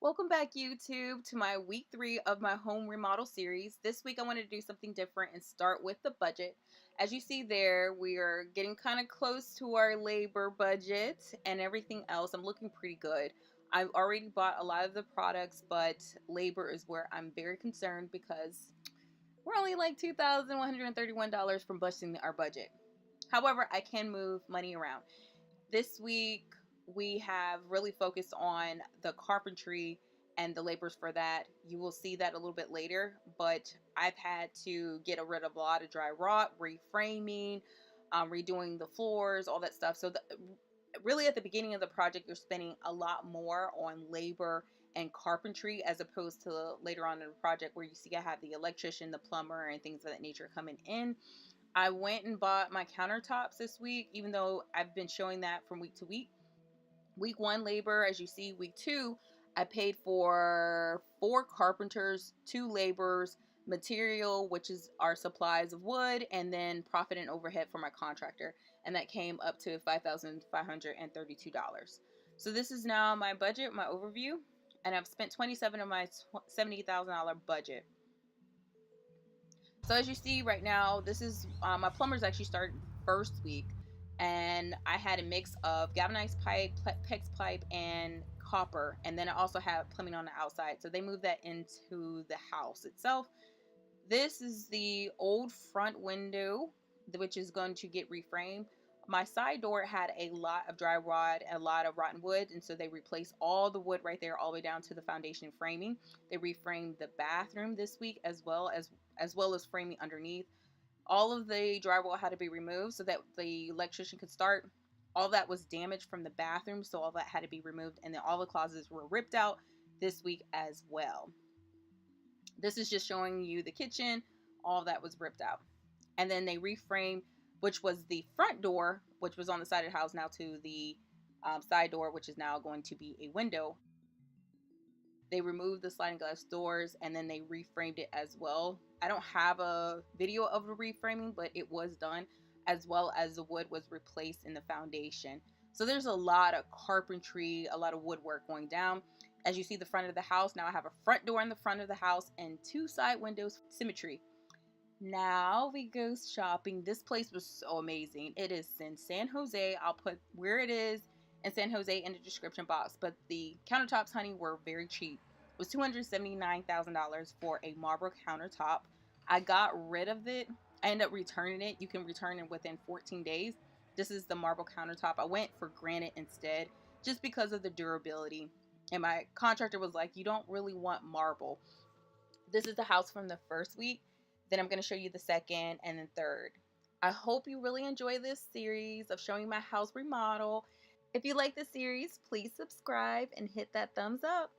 Welcome back, YouTube, to my week 3 of my home remodel series. This week I wanted to do something different and start with the budget. As you see there, we are getting kind of close to our labor budget and everything else. I'm looking pretty good. I've already bought a lot of the products, but labor is where I'm very concerned because we're only like $2,131 from busting our budget. However, I can move money around. This week we have really focused on the carpentry and the labors for that. You will see that a little bit later, but I've had to get rid of a lot of dry rot, reframing, redoing the floors, all that stuff. So really at the beginning of the project, you're spending a lot more on labor and carpentry as opposed to later on in the project where you see I have the electrician, the plumber, and things of that nature coming in. I went and bought my countertops this week, even though I've been showing that from week to week. Week 1 labor, as you see. Week 2, I paid for 4 carpenters, 2 laborers, material, which is our supplies of wood, and then profit and overhead for my contractor. And that came up to $5,532. So this is now my budget, my overview, and I've spent 27 of my $70,000 budget. So as you see right now, this is my plumbers actually started first week, and I had a mix of galvanized pipe, PEX pipe, and copper, and then I also had plumbing on the outside. So they moved that into the house itself. This is the old front window, which is going to get reframed. My side door had a lot of dry rot, a lot of rotten wood, and so they replaced all the wood right there all the way down to the foundation framing. They reframed the bathroom this week as well as framing underneath. All of the drywall had to be removed so that the electrician could start. All that was damaged from the bathroom, so all that had to be removed, and then all the closets were ripped out this week as well. This is just showing you the kitchen. All that was ripped out. And then they reframed, which was the front door, which was on the side of the house, now to the side door, which is now going to be a window. They removed the sliding glass doors and then they reframed it as well. I don't have a video of the reframing, but it was done, as well as the wood was replaced in the foundation. So there's a lot of carpentry, a lot of woodwork going down. As you see the front of the house, now I have a front door in the front of the house and 2 side windows, symmetry. Now we go shopping. This place was so amazing. It is in San Jose. I'll put where it is in San Jose in the description box. But the countertops, honey, were very cheap. It was $279,000 for a marble countertop. I got rid of it. I ended up returning it. You can return it within 14 days. This is the marble countertop. I went for granite instead just because of the durability. And my contractor was like, you don't really want marble. This is the house from the first week. Then I'm going to show you the second and then third. I hope you really enjoy this series of showing my house remodel. If you like the series, please subscribe and hit that thumbs up.